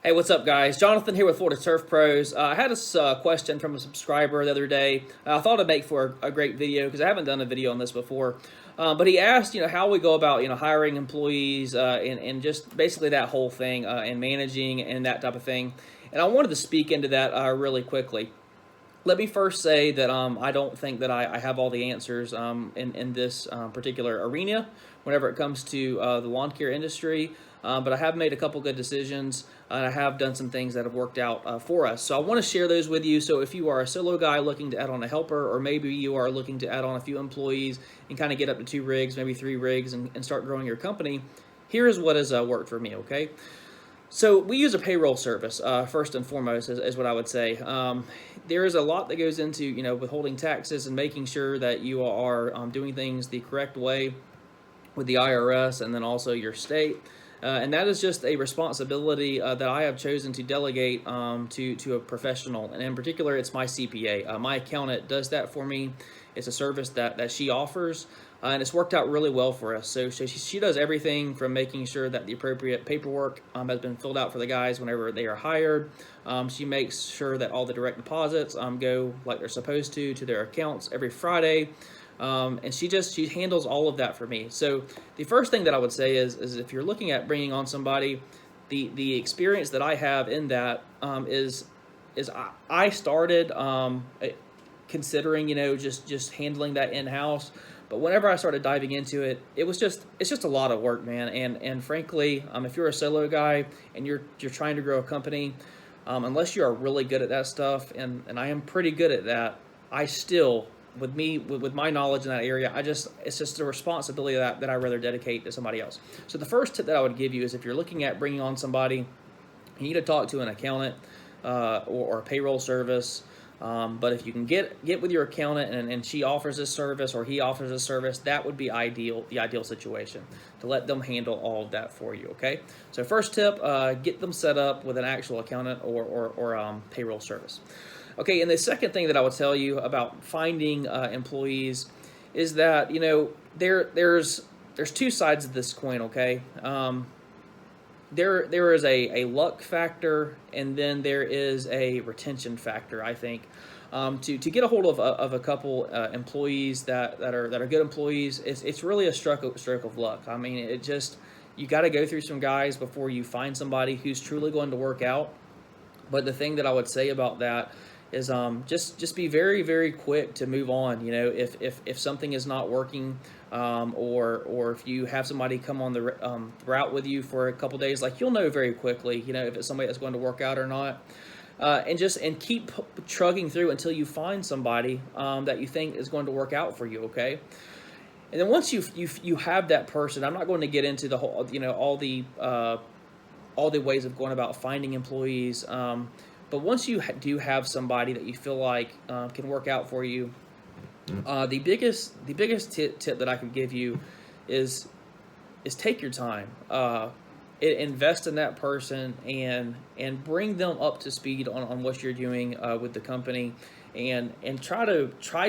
Hey, what's up, guys? Jonathan here with Florida Turf Pros. I had a question from a subscriber the other day. I thought it'd make for a great video because I haven't done a video on this before. But he asked, how we go about, hiring employees and just basically that whole thing and managing and that type of thing. And I wanted to speak into that really quickly. Let me first say that I don't think that I have all the answers in this particular arena whenever it comes to the lawn care industry, but I have made a couple good decisions, and I have done some things that have worked out for us. So I want to share those with you. So if you are a solo guy looking to add on a helper, or maybe you are looking to add on a few employees and kind of get up to 2 rigs, maybe 3 rigs, and start growing your company, here is what has worked for me, okay? So we use a payroll service first and foremost, is what I would say. There is a lot that goes into withholding taxes and making sure that you are doing things the correct way with the IRS and then also your state. And that is just a responsibility that I have chosen to delegate to a professional. And in particular, it's my CPA. My accountant does that for me. It's a service that she offers. And it's worked out really well for us. So she does everything from making sure that the appropriate paperwork has been filled out for the guys whenever they are hired. She makes sure that all the direct deposits go like they're supposed to their accounts every Friday. And she handles all of that for me. So the first thing that I would say is if you're looking at bringing on somebody, the experience that I have in that is I started considering just handling that in-house. But whenever I started diving into it, it's just a lot of work, man. And frankly, if you're a solo guy and you're trying to grow a company, unless you are really good at that stuff, and I am pretty good at that, I still, with my knowledge in that area, it's just a responsibility that I rather dedicate to somebody else. So the first tip that I would give you is if you're looking at bringing on somebody, you need to talk to an accountant or a payroll service. But if you can get with your accountant and she offers this service or he offers this service, that would be the ideal situation to let them handle all of that for you, okay? So first tip, get them set up with an actual accountant or payroll service. Okay, and the second thing that I would tell you about finding employees is that, there's two sides of this coin, okay? There is a luck factor, and then there is a retention factor. I think to get a hold of a couple employees that are good employees, it's really a stroke of luck. I mean, you got to go through some guys before you find somebody who's truly going to work out. But the thing that I would say about that is just be very, very quick to move on. If something is not working, or if you have somebody come on the route with you for a couple days, like, you'll know very quickly, if it's somebody that's going to work out or not. And keep trugging through until you find somebody that you think is going to work out for you. Okay. And then once you have that person, I'm not going to get into the whole, all the ways of going about finding employees. But once you do have somebody that you feel like can work out for you, the biggest tip that I could give you is take your time. Invest in that person and bring them up to speed on what you're doing with the company, and try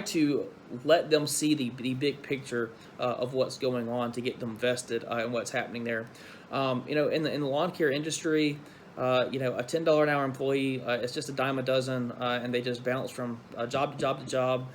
to let them see the big picture of what's going on to get them vested in what's happening there. In the lawn care industry, a $10 an hour employee, it's just a dime a dozen, and they just bounce from job to job to job.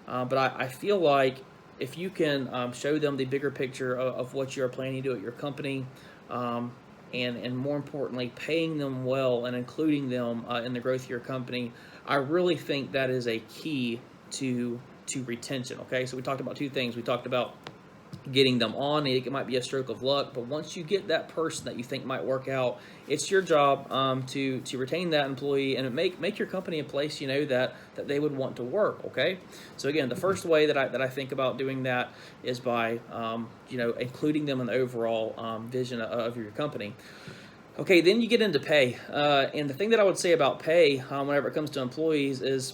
But I feel like if you can show them the bigger picture of what you're planning to do at your company, and more importantly, paying them well and including them in the growth of your company, I really think that is a key to retention. Okay, so we talked about two things. We talked about getting them on. It might be a stroke of luck, but once you get that person that you think might work out, it's your job to retain that employee and make your company a place that they would want to work. Okay, so again, the first way that I think about doing that is by including them in the overall vision of your company. Okay, then you get into pay, and the thing that I would say about pay whenever it comes to employees is,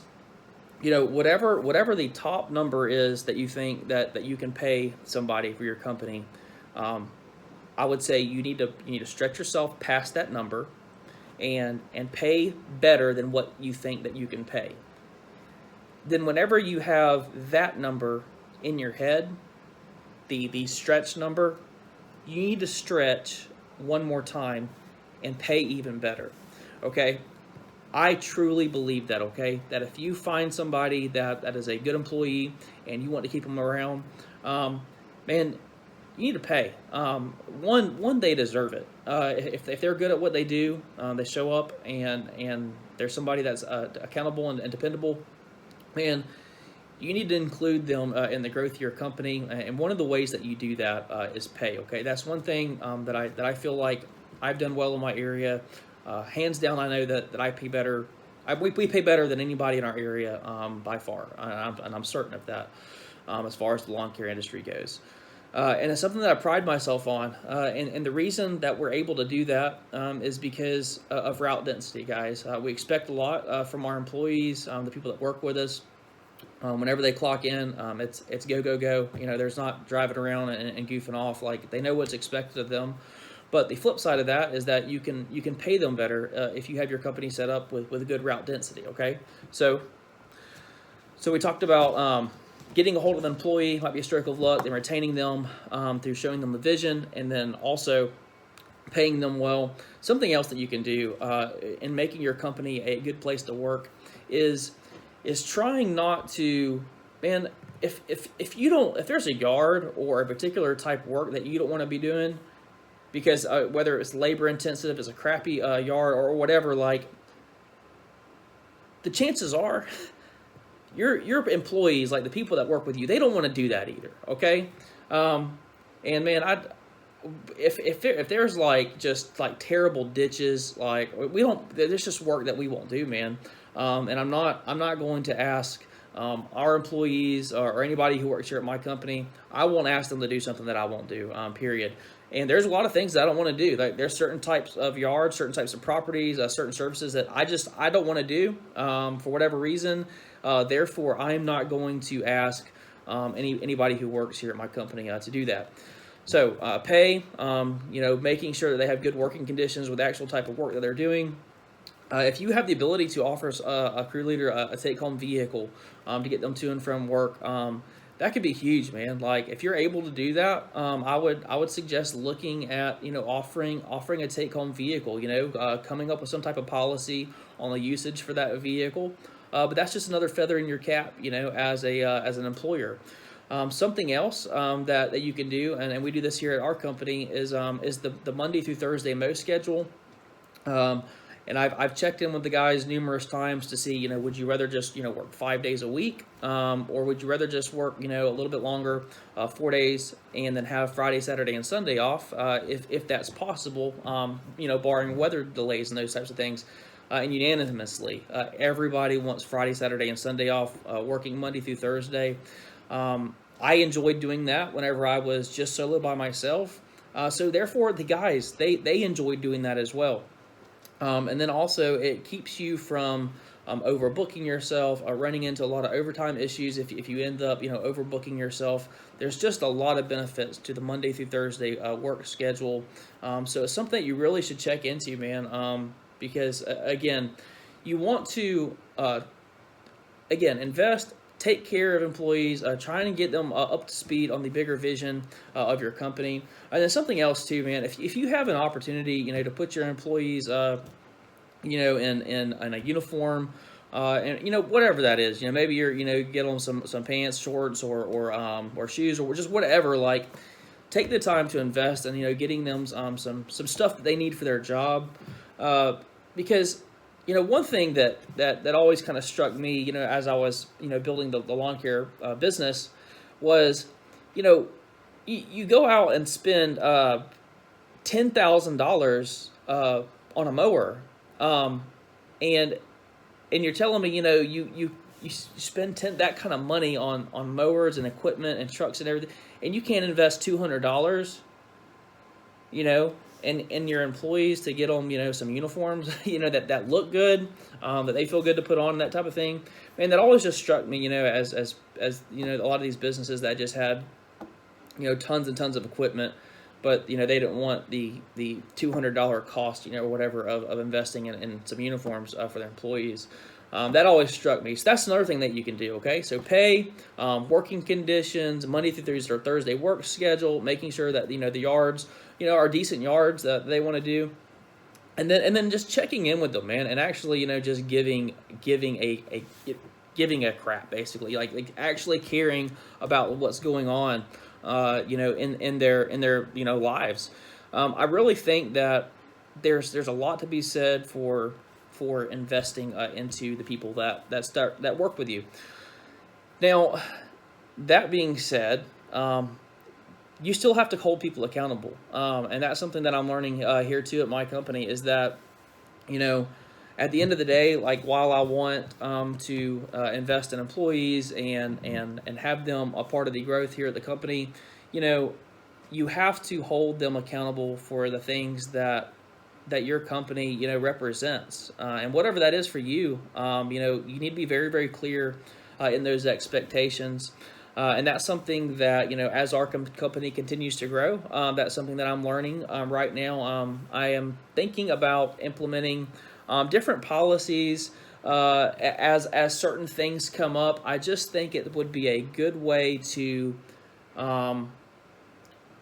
whatever the top number is that you think that you can pay somebody for your company, I would say you need to stretch yourself past that number and pay better than what you think that you can pay. Then whenever you have that number in your head, the stretch number, you need to stretch one more time and pay even better. okay? I truly believe that, okay? That if you find somebody that is a good employee and you want to keep them around, man, you need to pay. One, they deserve it. If they're good at what they do, they show up and there's somebody that's accountable and dependable, man, you need to include them in the growth of your company. And one of the ways that you do that is pay. Okay, that's one thing that I feel like I've done well in my area. Hands down, I know that I pay better. We pay better than anybody in our area by far, and I'm certain of that as far as the lawn care industry goes. And it's something that I pride myself on. And the reason that we're able to do that is because of route density, guys. We expect a lot from our employees, the people that work with us. Whenever they clock in, it's go, go, go. You know, there's not driving around and goofing off. Like, they know what's expected of them. But the flip side of that is that you can pay them better if you have your company set up with a good route density, okay? So we talked about getting a hold of an employee might be a stroke of luck, then retaining them through showing them the vision, and then also paying them well. Something else that you can do in making your company a good place to work is trying not to, man, if there's a yard or a particular type of work that you don't want to be doing, because whether it's labor intensive, it's a crappy yard or whatever, like, the chances are your employees, like the people that work with you, they don't want to do that either, okay? And man, if there's like just like terrible ditches, like, there's just work that we won't do, man. And I'm not going to ask our employees or anybody who works here at my company. I won't ask them to do something that I won't do, period. And there's a lot of things that I don't want to do. Like, there's certain types of yards, certain types of properties, certain services that I don't want to do for whatever reason. Therefore, I'm not going to ask anybody who works here at my company to do that. So pay, making sure that they have good working conditions with the actual type of work that they're doing. If you have the ability to offer a crew leader a take-home vehicle to get them to and from work, that could be huge, man. Like, if you're able to do that, I would suggest looking at offering a take-home vehicle. Coming up with some type of policy on the usage for that vehicle. But that's just another feather in your cap, as an employer. Something else that you can do, and we do this here at our company, is the Monday through Thursday mow schedule. And I've checked in with the guys numerous times to see, would you rather just, work 5 days a week, or would you rather just work, a little bit longer, 4 days, and then have Friday, Saturday, and Sunday off, if that's possible, barring weather delays and those types of things. And unanimously, everybody wants Friday, Saturday, and Sunday off, working Monday through Thursday. I enjoyed doing that whenever I was just solo by myself. So therefore, the guys, they enjoyed doing that as well. And then also, it keeps you from overbooking yourself, running into a lot of overtime issues if you end up, overbooking yourself. There's just a lot of benefits to the Monday through Thursday work schedule. So it's something that you really should check into, man, because, again, you want to, invest, take care of employees, trying to get them up to speed on the bigger vision of your company. And then something else too, man, if you have an opportunity, to put your employees, in a uniform, and whatever that is, maybe you're get them some pants, shorts, or shoes, or just whatever. Like, take the time to invest in getting them some stuff that they need for their job, because one thing that always kind of struck me, as I was, building the lawn care business was, you go out and spend $10,000 on a mower, and you're telling me, you spend that kind of money on mowers and equipment and trucks and everything, and you can't invest $200, and your employees to get them, some uniforms, that look good, that they feel good to put on, that type of thing. Man, that always just struck me, as a lot of these businesses that just had, tons and tons of equipment, but, they didn't want the $200 cost, or whatever of investing in some uniforms for their employees. That always struck me. So that's another thing that you can do, okay? So pay, working conditions, Monday through Thursday work schedule, making sure that, the yards, are decent yards that they want to do. and then just checking in with them, man, and actually, just giving a crap, basically, like actually caring about what's going on, in their lives. I really think that there's a lot to be said for investing into the people that work with you. Now, that being said, you still have to hold people accountable, and that's something that I'm learning here too at my company. Is that you know, at the end of the day, like while I want to invest in employees and have them a part of the growth here at the company, you know, you have to hold them accountable for the things that your company represents, and whatever that is for you. You need to be very, very clear in those expectations. And that's something that, as our company continues to grow, that's something that I'm learning right now. I am thinking about implementing different policies as certain things come up. I just think it would be a good way to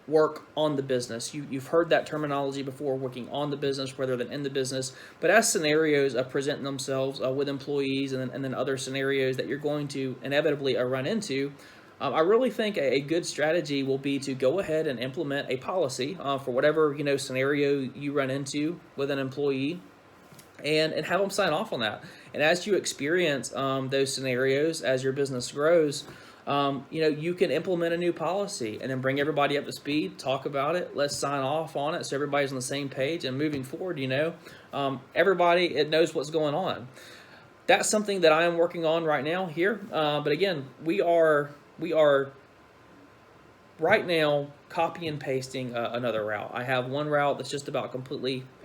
work on the business. You've heard that terminology before, working on the business rather than in the business. But as scenarios present themselves with employees, and then other scenarios that you're going to inevitably run into, I really think a good strategy will be to go ahead and implement a policy for whatever scenario you run into with an employee, and have them sign off on that. And as you experience those scenarios, as your business grows, you can implement a new policy and then bring everybody up to speed, talk about it, let's sign off on it so everybody's on the same page. And moving forward, everybody knows what's going on. That's something that I am working on right now here. But again, we are right now copy and pasting another route. I have one route that's just about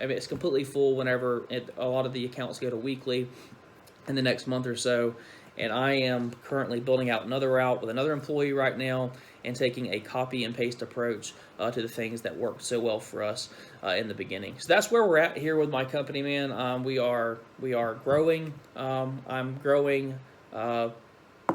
it's completely full whenever a lot of the accounts go to weekly in the next month or so. And I am currently building out another route with another employee right now and taking a copy and paste approach to the things that worked so well for us in the beginning. So that's where we're at here with my company, man. We are growing. I'm growing.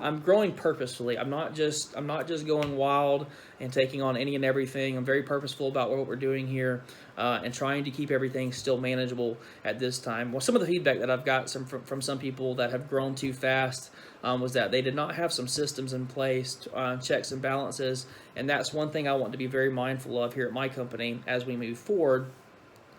I'm growing purposefully. I'm not just going wild and taking on any and everything. I'm very purposeful about what we're doing here, and trying to keep everything still manageable at this time. Well, some of the feedback that I've got from some people that have grown too fast was that they did not have some systems in place, checks and balances, and that's one thing I want to be very mindful of here at my company as we move forward,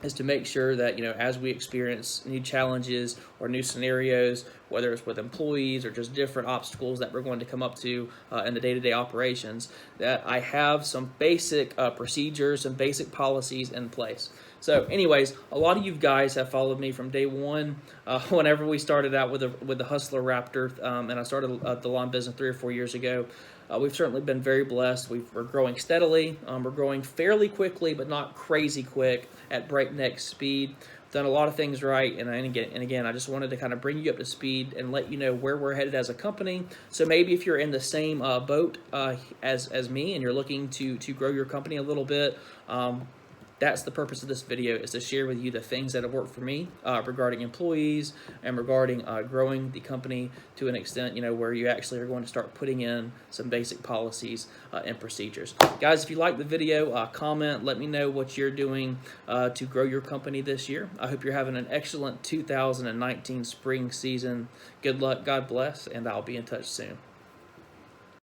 is to make sure that, as we experience new challenges or new scenarios, whether it's with employees or just different obstacles that we're going to come up to in the day-to-day operations, that I have some basic procedures and basic policies in place. So anyways, a lot of you guys have followed me from day one, whenever we started out with the Hustler Raptor, and I started the lawn business 3 or 4 years ago. We've certainly been very blessed. We're growing steadily. We're growing fairly quickly, but not crazy quick at breakneck speed. We've done a lot of things right, and again, I just wanted to kind of bring you up to speed and let you know where we're headed as a company. So maybe if you're in the same boat as me and you're looking to grow your company a little bit, that's the purpose of this video, is to share with you the things that have worked for me regarding employees and regarding growing the company to an extent, where you actually are going to start putting in some basic policies and procedures. Guys, if you like the video, comment, let me know what you're doing to grow your company this year. I hope you're having an excellent 2019 spring season. Good luck, God bless, and I'll be in touch soon.